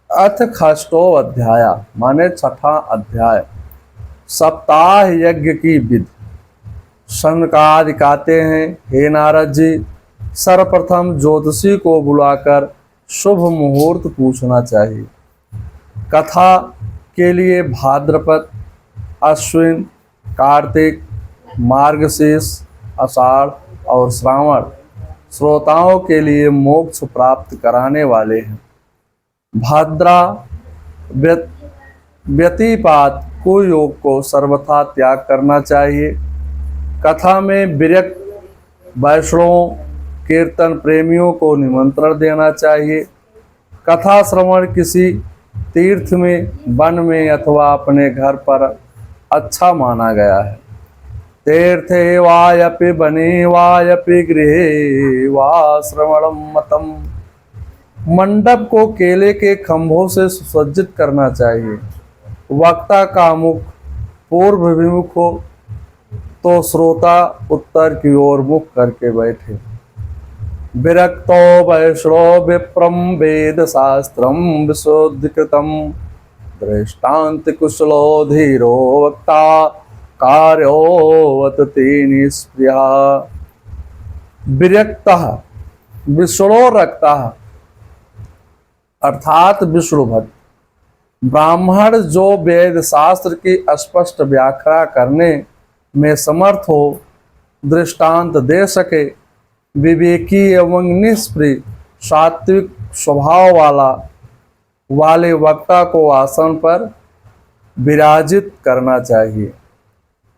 अथ खष्टो अध्याय माने छठा अध्याय। सप्ताह यज्ञ की विधि। सनकादि कहते हैं, हे नारद जी, सर्वप्रथम ज्योतिषी को बुलाकर शुभ मुहूर्त पूछना चाहिए। कथा के लिए भाद्रपद, अश्विन, कार्तिक, मार्गशीर्ष, आषाढ़ और श्रावण श्रोताओं के लिए मोक्ष प्राप्त कराने वाले हैं। भाद्रा व्यतिपात कुयोग को सर्वथा त्याग करना चाहिए। कथा में विरक्त वैष्णवों, कीर्तन प्रेमियों को निमंत्रण देना चाहिए। कथा श्रवण किसी तीर्थ में, वन में अथवा अपने घर पर अच्छा माना गया है। तीर्थे वायपि वने वायपि गृहे वा श्रवणम मतम। मंडप को केले के खंभों से सुसज्जित करना चाहिए। वक्ता का मुख पूर्व विमुख हो तो श्रोता उत्तर की ओर मुख करके बैठे। विरक्तो वैष्णो विप्रम वेद शास्त्रम विशोधिकृतम दृष्टान्त कुशलो धीरो वक्ता कार्योवतति निष्प्रिया। विरक्तः विष्णो रक्तः अर्थात विष्णु भक्त ब्राह्मण जो वेद शास्त्र की स्पष्ट व्याख्या करने में समर्थ हो, दृष्टांत दे सके, विवेकी एवं निष्प्रिय सात्विक स्वभाव वाले वक्ता को आसन पर विराजित करना चाहिए।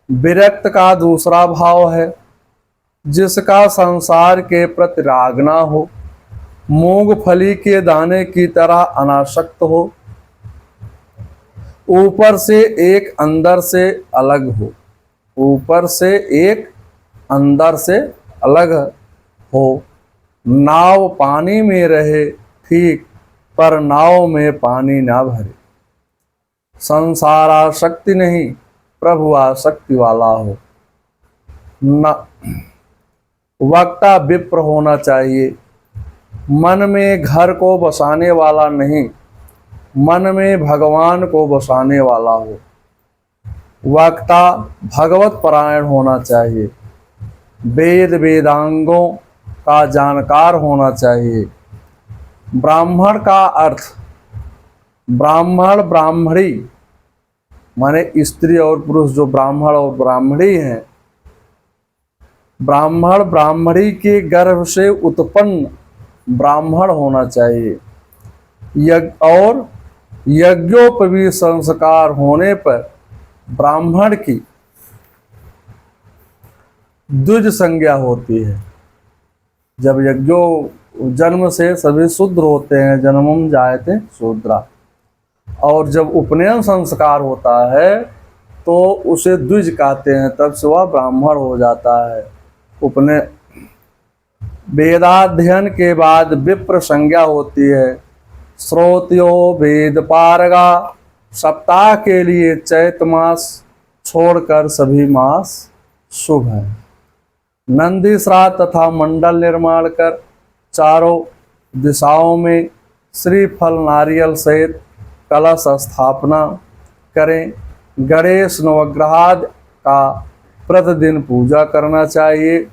विरक्त का दूसरा भाव है जिसका संसार के प्रति राग ना हो, मूंगफली के दाने की तरह अनासक्त हो, ऊपर से एक अंदर से अलग हो, ऊपर से एक अंदर से अलग हो। नाव पानी में रहे ठीक, पर नाव में पानी ना भरे। संसार आसक्ति नहीं, प्रभु आसक्ति वाला हो। न वक्ता विप्र होना चाहिए, मन में घर को बसाने वाला नहीं, मन में भगवान को बसाने वाला हो। वक्ता भगवत परायण होना चाहिए, वेद वेदांगों का जानकार होना चाहिए। ब्राह्मण का अर्थ ब्राह्मण ब्राह्मणी माने स्त्री और पुरुष जो ब्राह्मण और ब्राह्मणी हैं, ब्राह्मण ब्राह्मणी के गर्भ से उत्पन्न ब्राह्मण होना चाहिए। और यज्ञोपवीत संस्कार होने पर ब्राह्मण की द्विज संज्ञा होती है। जब यज्ञो जन्म से सभी शूद्र होते हैं, जन्मम जायते शूद्रा, और जब उपनयन संस्कार होता है तो उसे द्विज कहते हैं, तब से वह ब्राह्मण हो जाता है। उपनयन वेदाध्ययन के बाद विप्र संज्ञा होती है। श्रोत्यो वेद पारगा, सप्ताह के लिए चैत मास छोड़कर सभी मास शुभ है। नंदी श्राद्ध तथा मंडल निर्माण कर चारों दिशाओं में श्रीफल नारियल सहित कलश स्थापना करें। गणेश नवग्रहादि का प्रतिदिन पूजा करना चाहिए।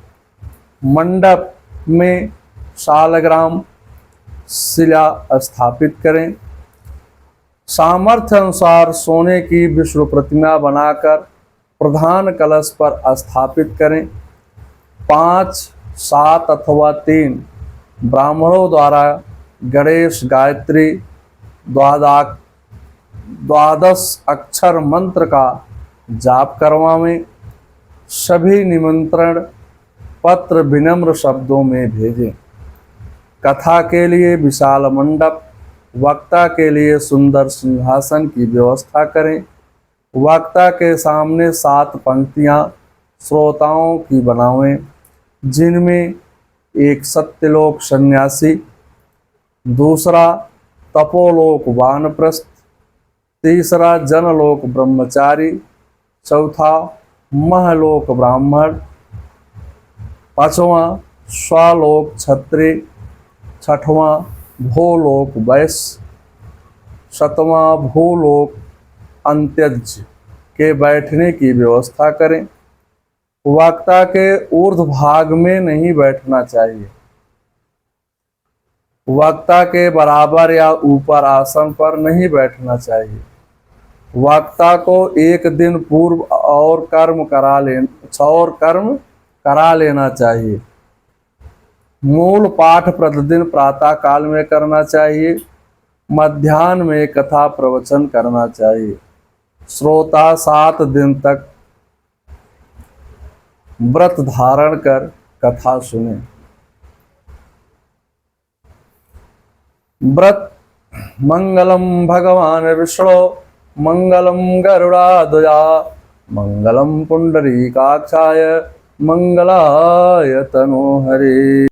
मंडप में शालग्राम शिला स्थापित करें। सामर्थ्य अनुसार सोने की विष्णु प्रतिमा बनाकर प्रधान कलश पर स्थापित करें। 5, 7 अथवा 3 ब्राह्मणों द्वारा गणेश गायत्री द्वादश अक्षर मंत्र का जाप करवाएं। सभी निमंत्रण पत्र विनम्र शब्दों में भेजें। कथा के लिए विशाल मंडप, वक्ता के लिए सुंदर सिंहासन की व्यवस्था करें। वक्ता के सामने 7 पंक्तियां श्रोताओं की बनावें, जिनमें एक सत्यलोक सन्यासी, दूसरा तपोलोक वानप्रस्थ, तीसरा जनलोक ब्रह्मचारी, चौथा महलोक ब्राह्मण, पांचवा स्वलोक क्षत्रिय, छठवां भूलोक वैश्य, 7वां भूलोक अंत्यज के बैठने की व्यवस्था करें। वक्ता के ऊर्ध्व भाग में नहीं बैठना चाहिए। वक्ता के बराबर या ऊपर आसन पर नहीं बैठना चाहिए। वक्ता को एक दिन पूर्व और कर्म करा लेना चाहिए। मूल पाठ प्रतिदिन प्रातः काल में करना चाहिए। मध्याह्न में कथा प्रवचन करना चाहिए। श्रोता 7 दिन तक व्रत धारण कर कथा सुने। व्रत मंगलम भगवान विष्णु मंगलम गरुड़ाध्वजा मंगलम पुंडरीकाक्षाय मंगलाय तनोहरे।